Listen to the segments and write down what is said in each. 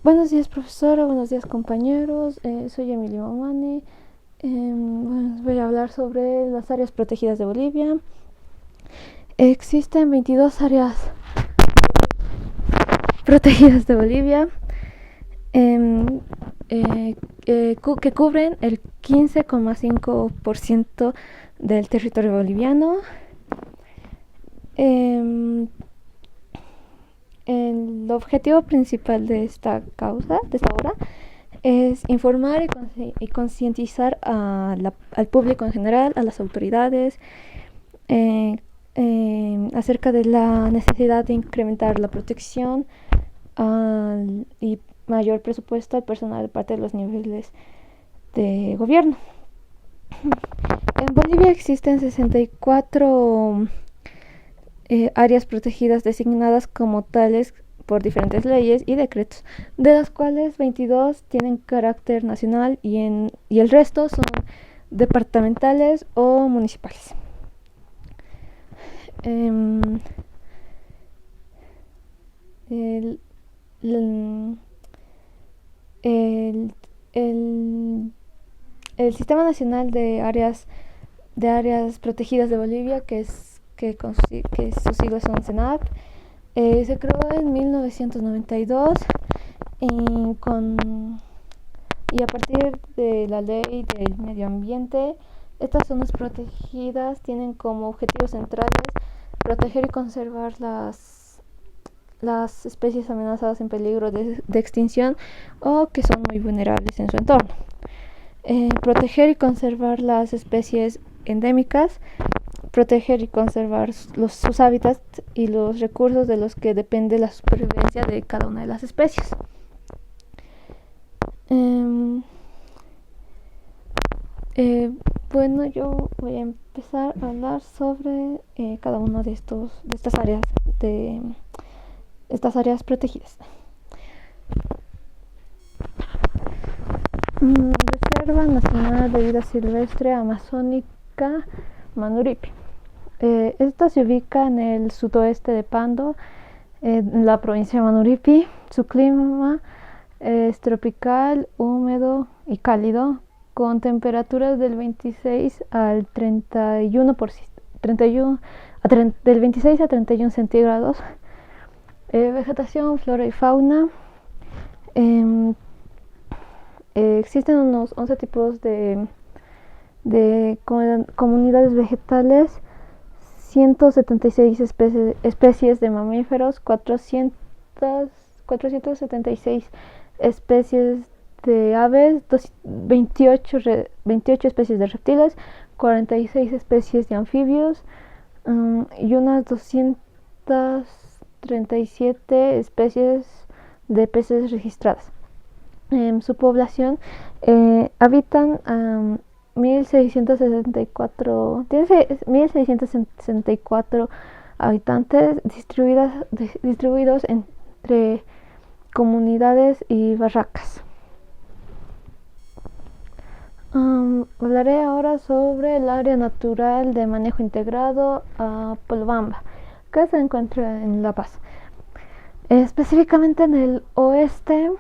Buenos días, profesora, buenos días, compañeros. Soy Emilio Mamani. Voy a hablar sobre las áreas protegidas de Bolivia. Existen 22 áreas protegidas de Bolivia em, que cubren el 15,5% del territorio boliviano. Em, el objetivo principal de esta obra, es informar y concientizar al público en general, a las autoridades, eh, acerca de la necesidad de incrementar la protección y mayor presupuesto al personal de parte de los niveles de gobierno. En Bolivia existen 64 áreas protegidas designadas como tales por diferentes leyes y decretos, de las cuales 22 tienen carácter nacional y el resto son departamentales o municipales. El, el, el, el, el Sistema Nacional de áreas protegidas de Bolivia, que sus siglas son CENAP, se creó en 1992 y, y a partir de la ley del medio ambiente, estas zonas protegidas tienen como objetivos centrales proteger y conservar las especies amenazadas en peligro de extinción o que son muy vulnerables en su entorno. Proteger y conservar las especies endémicas, proteger y conservar sus hábitats y los recursos de los que depende la supervivencia de cada una de las especies. Bueno, yo voy a empezar a hablar sobre cada una de estas áreas de estas áreas protegidas. Reserva Nacional de Vida Silvestre Amazónica Manuripe. Esta se ubica en el sudoeste de Pando, en la provincia de Manuripe. Su clima es tropical, húmedo y cálido, con temperaturas del 26 al 31, del 26 a 31 centígrados. Vegetación, flora y fauna. Existen unos 11 tipos de comunidades vegetales, 176 especies de mamíferos, 476 especies de aves, 28 especies de reptiles, 46 especies de anfibios y unas 237 especies de peces registradas. Su población habitan 1.664 habitantes distribuidos entre comunidades y barracas. Hablaré ahora sobre el área natural de manejo integrado Polobamba, que se encuentra en La Paz, específicamente en el oeste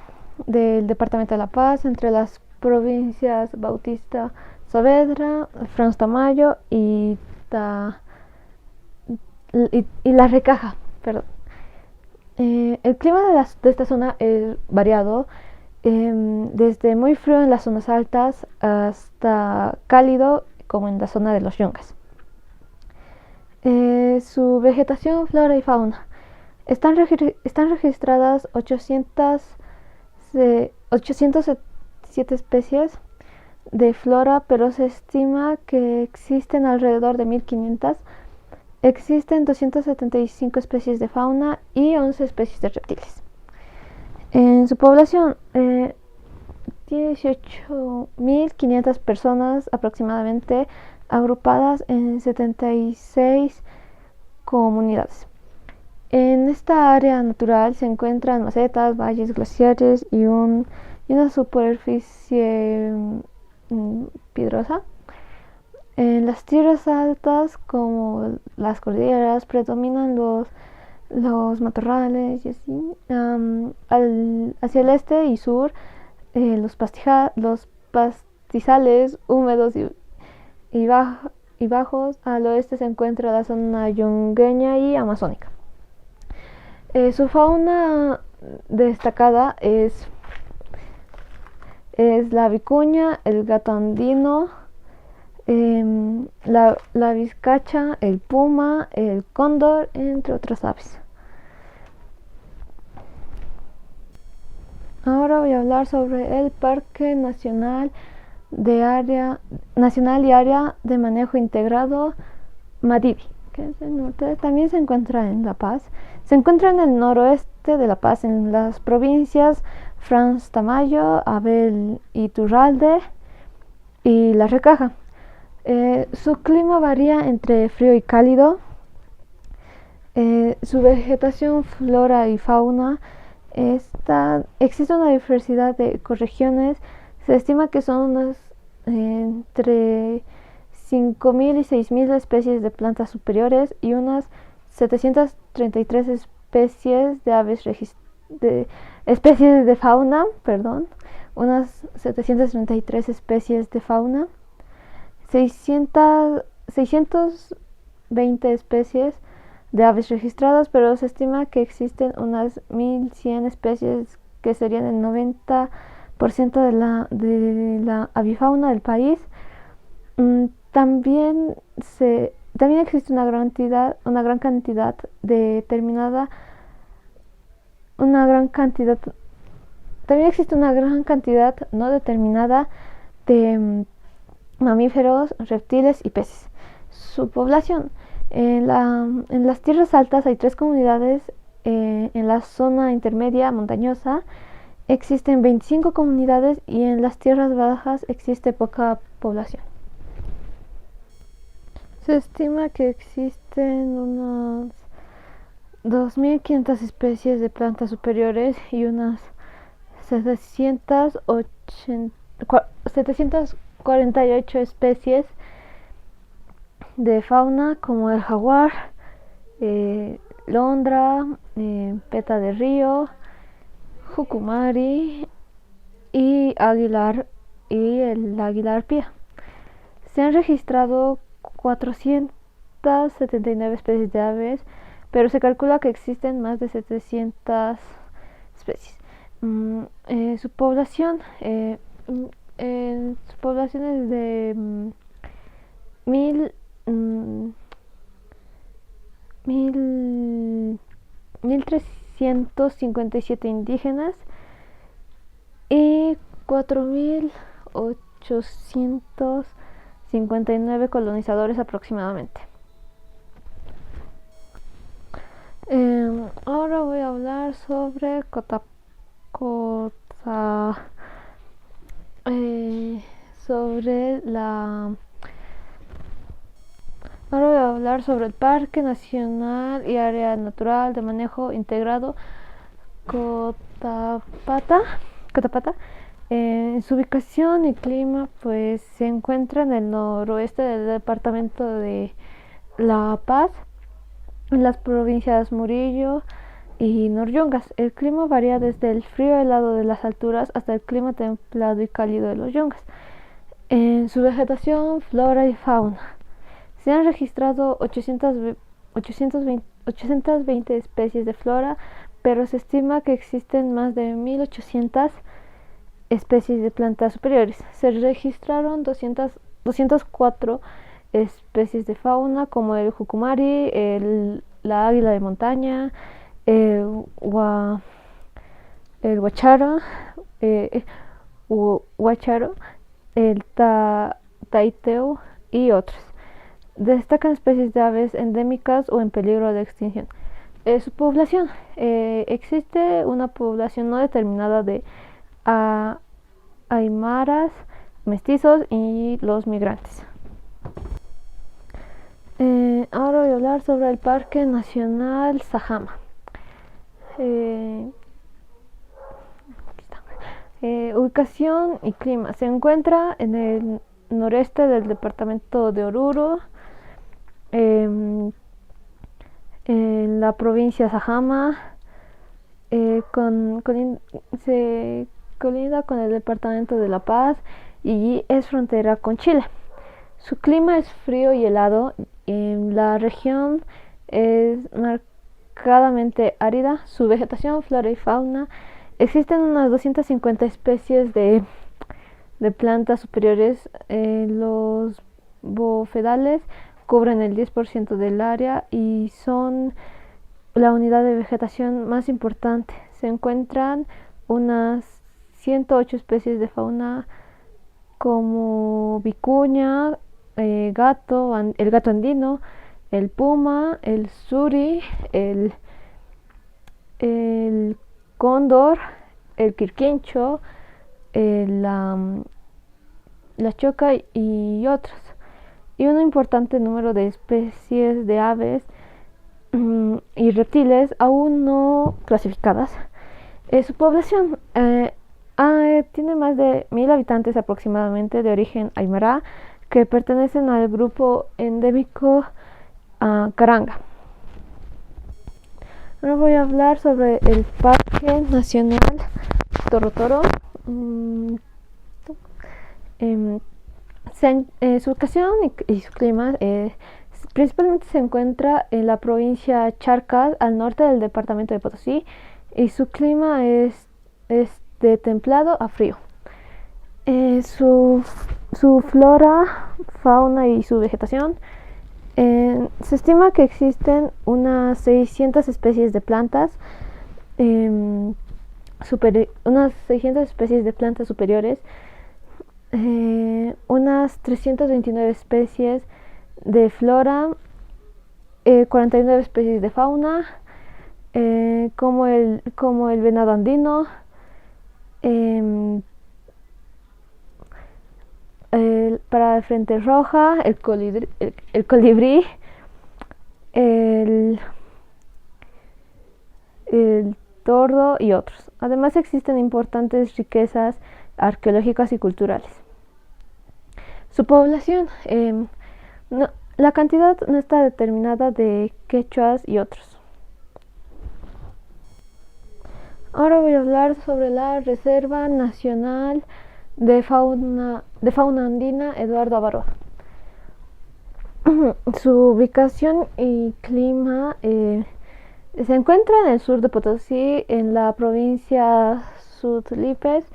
del departamento de La Paz, entre las provincias Bautista Saavedra, Franz Tamayo y La Recaja. Perdón. El clima de esta zona es variado, desde muy frío en las zonas altas hasta cálido como en la zona de los yungas. Su vegetación, flora y fauna. Están registradas 807 especies de flora, pero se estima que existen alrededor de 1500. Existen 275 especies de fauna y 11 especies de reptiles. En su población tiene 18.500 personas aproximadamente, agrupadas en 76 comunidades. En esta área natural se encuentran macetas, valles, glaciares y una superficie piedrosa. En las tierras altas, como las cordilleras, predominan los matorrales y así. Hacia el este y sur, los pastizales húmedos y, y bajos. Al oeste se encuentra la zona yungueña y amazónica. Su fauna destacada es la vicuña, el gato andino, la vizcacha, el puma, el cóndor, entre otras aves. Ahora voy a hablar sobre el Parque Nacional y Área de Manejo Integrado Madivi, que es el norte. También se encuentra en La Paz. Se encuentra en el noroeste de La Paz, en las provincias Franz Tamayo, Abel Iturralde y La Recaja. Su clima varía entre frío y cálido. Su vegetación, flora y fauna, existe una diversidad de ecorregiones. Se estima que son unas entre 5.000 y 6.000 especies de plantas superiores y unas 733 especies de aves especies de fauna, unas 733 especies de fauna, 620 especies de aves registradas, pero se estima que existen unas 1.100 especies, que serían el 90% de la avifauna del país. También existe una gran cantidad no determinada de mamíferos, reptiles y peces. Su población: en las tierras altas hay 3 comunidades. En la zona intermedia montañosa existen 25 comunidades y en las tierras bajas existe poca población. Se estima que existen unas 2.500 especies de plantas superiores y unas 748 especies de fauna, como el jaguar, londra, peta de río, jucumari y el águila arpía. Se han registrado 479 especies de aves, pero se calcula que existen más de 700 especies. Su población es de 1.357 indígenas y 4.859 colonizadores aproximadamente. Ahora voy a hablar sobre el Parque Nacional y Área Natural de Manejo Integrado Cotapata. Su ubicación y clima pues se encuentra en el noroeste del departamento de La Paz, en las provincias Murillo y Noryungas. El clima varía desde el frío helado de las alturas hasta el clima templado y cálido de los yungas. En su vegetación, flora y fauna, se han registrado 820 especies de flora, pero se estima que existen más de 1.800 especies de plantas superiores. Se registraron 204 especies de fauna, como el jucumari, la águila de montaña, el guacharo, el taiteo y otros. Destacan especies de aves endémicas o en peligro de extinción. Su población: existe una población no determinada de aymaras, mestizos y los migrantes. Ahora voy a hablar sobre el Parque Nacional Sajama. Ubicación y clima: se encuentra en el noreste del departamento de Oruro, en en la provincia Sajama, se colinda con el departamento de La Paz y es frontera con Chile. Su clima es frío y helado. En la región es marcadamente árida. Su vegetación, flora y fauna. Existen unas 250 especies de plantas superiores. Los bofedales cubren el 10% del área y son la unidad de vegetación más importante. Se encuentran unas 108 especies de fauna como vicuña, el gato andino, el puma, el suri, el cóndor, el quirquincho, la choca y otros. Y un importante número de especies de aves y reptiles aún no clasificadas. Su población tiene más de 1000 habitantes aproximadamente de origen aymara que pertenecen al grupo endémico Caranga. Ahora voy a hablar sobre el Parque Nacional Torotoro. Su ubicación y su clima principalmente se encuentra en la provincia Charcas, al norte del departamento de Potosí, y su clima es de templado a frío. Su flora, fauna y su vegetación, se estima que existen unas 600 especies de plantas, unas 600 especies de plantas superiores, unas 329 especies de flora, 49 especies de fauna, como el venado andino, para de frente roja, el colibrí, el tordo y otros. Además existen importantes riquezas arqueológicas y culturales. Su población, la cantidad no está determinada de quechuas y otros. Ahora voy a hablar sobre la Reserva Nacional de Fauna Andina Eduardo Avaroa. Su ubicación y clima se encuentra en el sur de Potosí, en la provincia Sudlipes.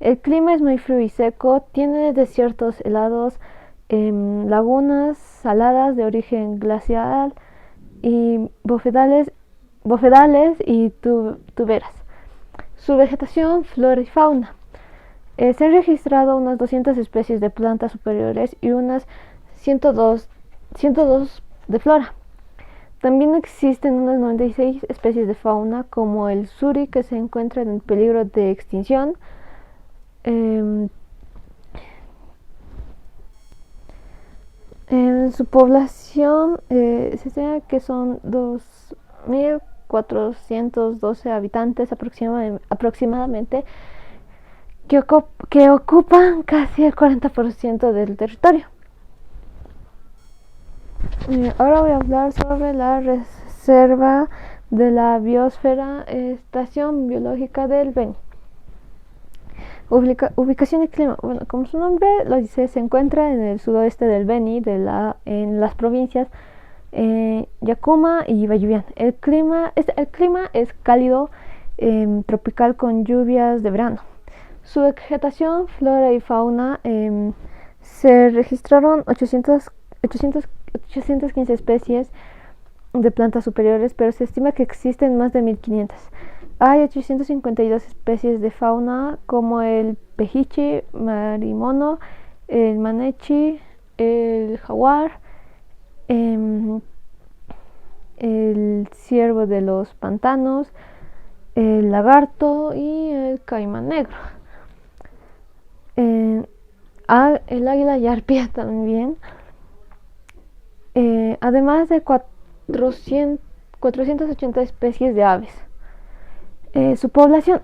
El clima es muy frío y seco, tiene desiertos helados, lagunas saladas de origen glacial y bofedales y tuberas. Su vegetación, flora y fauna. Se han registrado unas 200 especies de plantas superiores y unas 102 de flora. También existen unas 96 especies de fauna, como el suri, que se encuentra en peligro de extinción. En su población se estima que son 2412 habitantes aproximadamente, que ocupan casi el 40% del territorio. Ahora voy a hablar sobre la Reserva de la Biosfera, Estación Biológica del Beni. Ubicación y clima. Bueno, como su nombre lo dice, se encuentra en el sudoeste del Beni, en las provincias Yacuma y Bayubián. El clima es cálido, tropical, con lluvias de verano. Su vegetación, flora y fauna, se registraron 815 especies de plantas superiores, pero se estima que existen más de 1500. Hay 852 especies de fauna, como el pejichi, marimono, el manechi, el jaguar, el ciervo de los pantanos, el lagarto y el caimán negro. El águila y arpía también. Además de 480 especies de aves. Su población,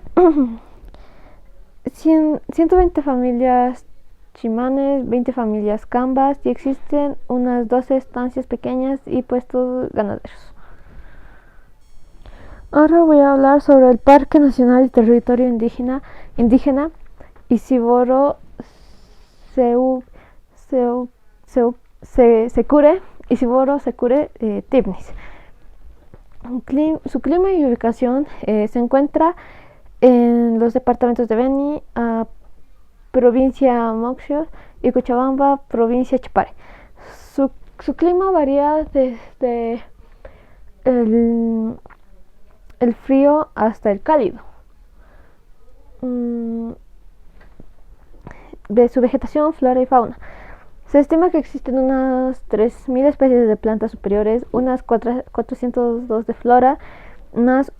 120 familias chimanes, 20 familias cambas, y existen unas 12 estancias pequeñas y puestos ganaderos. Ahora voy a hablar sobre el Parque Nacional y Territorio Indígena Isiboro Seu, Seu, Seu, Secure, Isiboro Secure Tibnis. Su clima y ubicación se encuentra en los departamentos de Beni, provincia Moquegua, y Cochabamba, provincia Chapare. Su clima varía desde el frío hasta el cálido. De su vegetación, flora y fauna. Se estima que existen unas 3.000 especies de plantas superiores, unas 402 de flora, más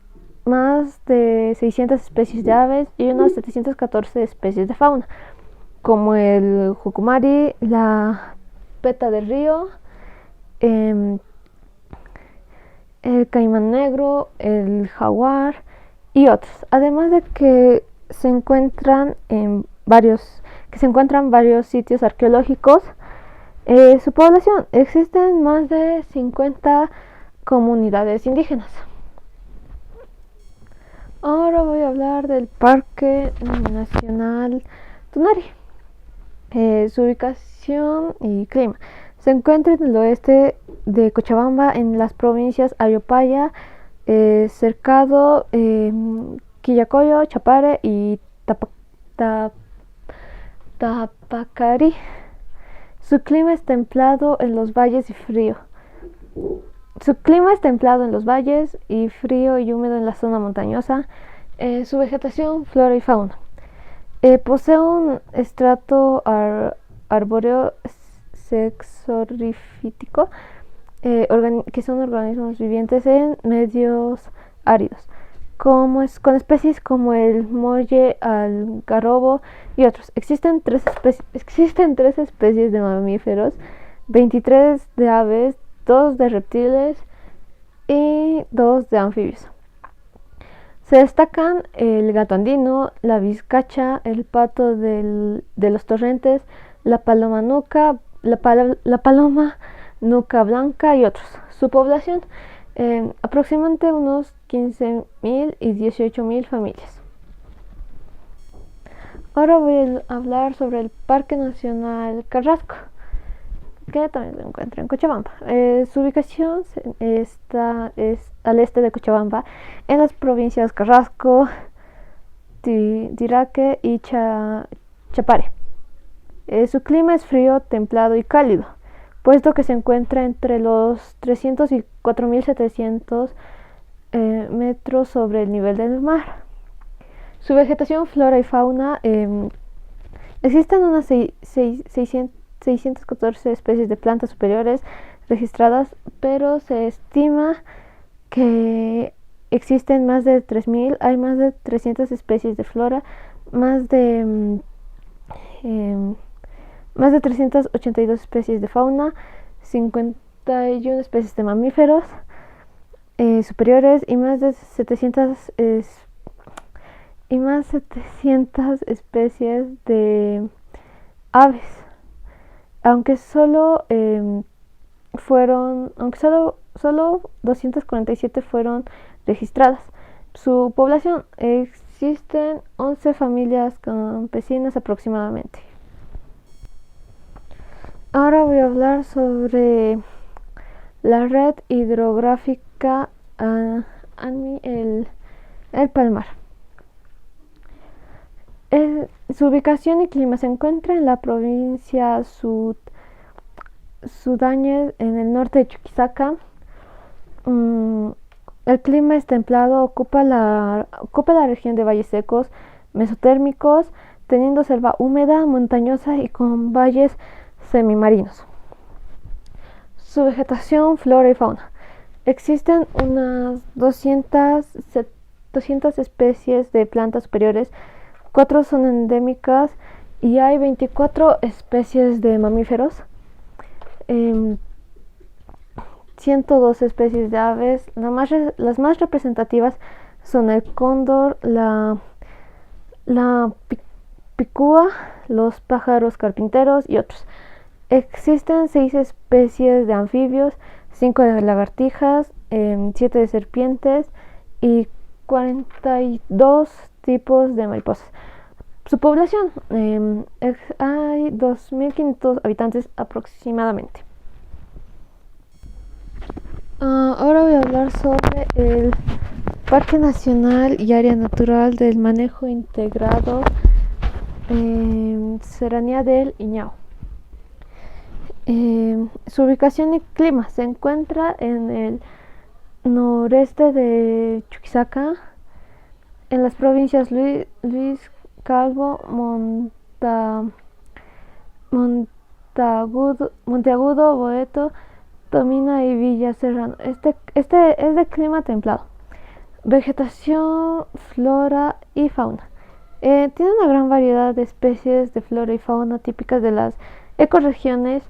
de 600 especies de aves y unas 714 especies de fauna, como el jucumari, la peta del río, el caimán negro, el jaguar y otros. Además de que se encuentran varios sitios arqueológicos. Su población, existen más de 50 comunidades indígenas. Ahora voy a hablar del Parque Nacional Tunari. Su ubicación y clima. Se encuentra en el oeste de Cochabamba, en las provincias Ayopaya, Cercado, Quillacollo, Chapare y Tapacari. Su clima es templado en los valles y frío. Frío y húmedo en la zona montañosa. Su vegetación, flora y fauna. Posee un estrato arbóreo sexorrífico, que son organismos vivientes en medios áridos, con especies como el molle, algarrobo y otros. Existen 3 especies de mamíferos, 23 de aves, 2 de reptiles y 2 de anfibios. Se destacan el gato andino, la vizcacha, el pato de los torrentes, la paloma nuca blanca y otros. Su población, aproximadamente unos 15.000 y 18.000 familias. Ahora voy a hablar sobre el Parque Nacional Carrasco, que también se encuentra en Cochabamba. Su ubicación es al este de Cochabamba, en las provincias Carrasco, Tiraque y Chapare. Su clima es frío, templado y cálido, puesto que se encuentra entre los 300 y 4.700 metros sobre el nivel del mar. Su vegetación, flora y fauna, existen unas 614 especies de plantas superiores registradas, pero se estima que existen más de 3.000, hay más de 300 especies de flora, más de 382 especies de fauna, 51 especies de mamíferos superiores y más de 700 especies de aves, aunque solo 247 fueron registradas. Su población, existen 11 familias campesinas aproximadamente. Ahora voy a hablar sobre la red hidrográfica el Palmar. Su ubicación y clima se encuentra en la provincia Sudáñez, en el norte de Chuquisaca. El clima es templado, ocupa la región de valles secos mesotérmicos, teniendo selva húmeda, montañosa y con valles semimarinos. Su vegetación, flora y fauna. Existen unas 200 especies de plantas superiores, 4 son endémicas y hay 24 especies de mamíferos, 102 especies de aves. Las más representativas son el cóndor, la picúa, los pájaros carpinteros y otros. Existen 6 especies de anfibios, 5 de lagartijas, 7 de serpientes y 42 tipos de mariposas. Su población, hay 2.500 habitantes aproximadamente. Ahora voy a hablar sobre el Parque Nacional y Área Natural del Manejo Integrado Serranía del Iñao. Su ubicación y clima se encuentra en el noreste de Chuquisaca, en las provincias Luis Calvo, Monteagudo, Boeto, Tomina y Villa Serrano. Este es de clima templado. Vegetación, flora y fauna. Tiene una gran variedad de especies de flora y fauna típicas de las ecorregiones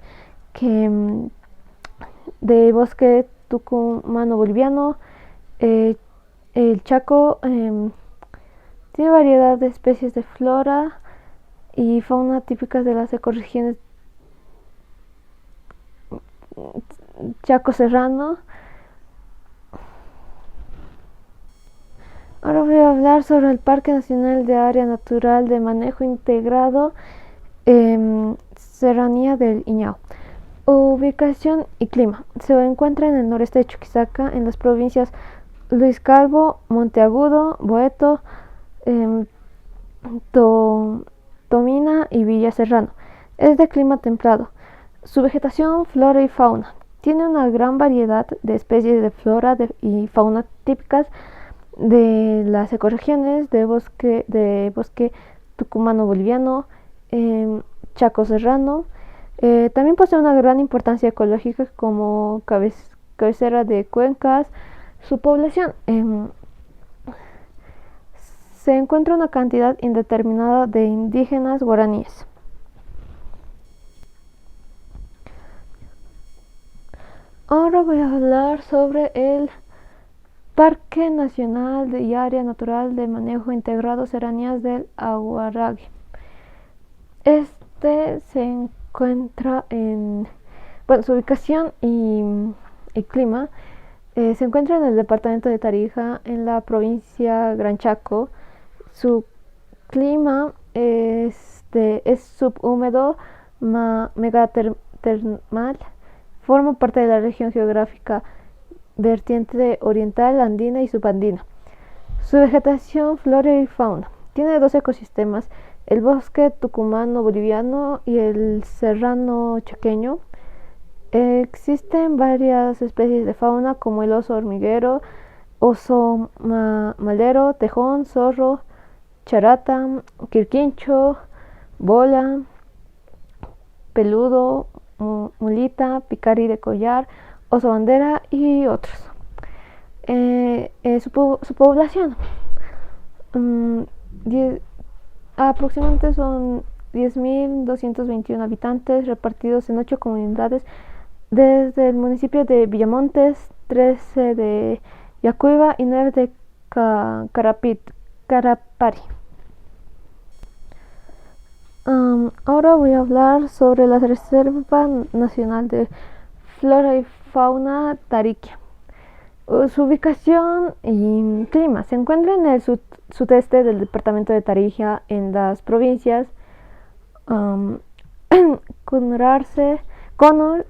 de bosque tucumano-boliviano, el Chaco. Tiene variedad de especies de flora y fauna típicas de las ecorregiones Chaco Serrano. Ahora voy a hablar sobre el Parque Nacional de Área Natural de Manejo Integrado Serranía del Iñao. Ubicación y clima. Se encuentra en el noreste de Chuquisaca, en las provincias Luis Calvo, Monteagudo, Boeto, Tomina y Villa Serrano. Es de clima templado. Su vegetación, flora y fauna. Tiene una gran variedad de especies de flora y fauna típicas de las ecorregiones de bosque tucumano-boliviano, Chaco Serrano. También posee una gran importancia ecológica como cabecera de cuencas. Su población, se encuentra una cantidad indeterminada de indígenas guaraníes. Ahora voy a hablar sobre el Parque Nacional y Área Natural de Manejo Integrado Serranías del Aguarague. Este se encuentra su ubicación y clima. Se encuentra en el departamento de Tarija, en la provincia Gran Chaco. Su clima es subhúmedo megatermal. Forma parte de la región geográfica vertiente oriental, andina y subandina. Su vegetación, flora y fauna. Tiene dos ecosistemas, el bosque tucumano-boliviano y el serrano chaqueño. Existen varias especies de fauna como el oso hormiguero, oso malero, tejón, zorro, charata, quirquincho, bola, peludo, mulita, picari de collar, oso bandera y otros. Su población, aproximadamente son 10.221 habitantes repartidos en 8 comunidades, desde el municipio de Villamontes, 13 de Yacuiba y 9 de Carapari. Ahora voy a hablar sobre la Reserva Nacional de Flora y Fauna Tariquia. Su ubicación y clima. Se encuentra en el sudeste del departamento de Tarija, en las provincias Conor,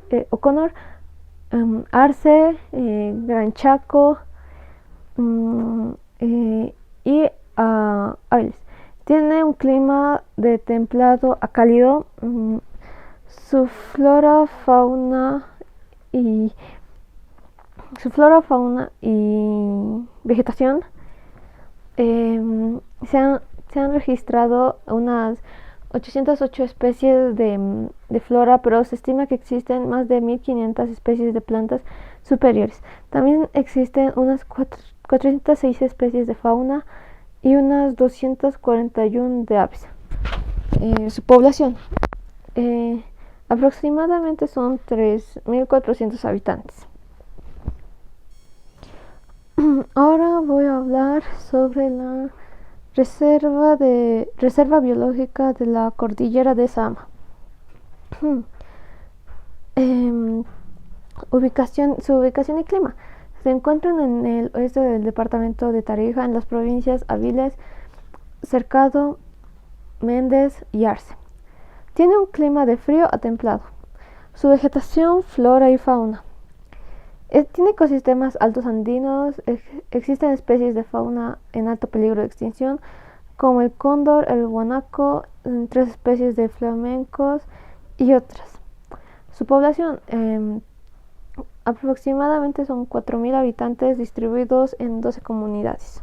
Arce, Gran Chaco y Ailes. Tiene un clima de templado a cálido. Su flora, fauna y vegetación, se han registrado unas 808 especies de flora, pero se estima que existen más de 1.500 especies de plantas superiores. También existen unas 406 especies de fauna y unas 241 de aves. Su población, aproximadamente son 3.400 habitantes. Ahora voy a hablar sobre la Reserva Biológica de la Cordillera de Sama. Su ubicación y clima. Se encuentran en el oeste del departamento de Tarija, en las provincias Áviles, Cercado, Méndez y Arce. Tiene un clima de frío a templado. Su vegetación, flora y fauna. Tiene ecosistemas altos andinos. Existen especies de fauna en alto peligro de extinción, como el cóndor, el guanaco, 3 especies de flamencos y otras. Su población aproximadamente son 4.000 habitantes distribuidos en 12 comunidades.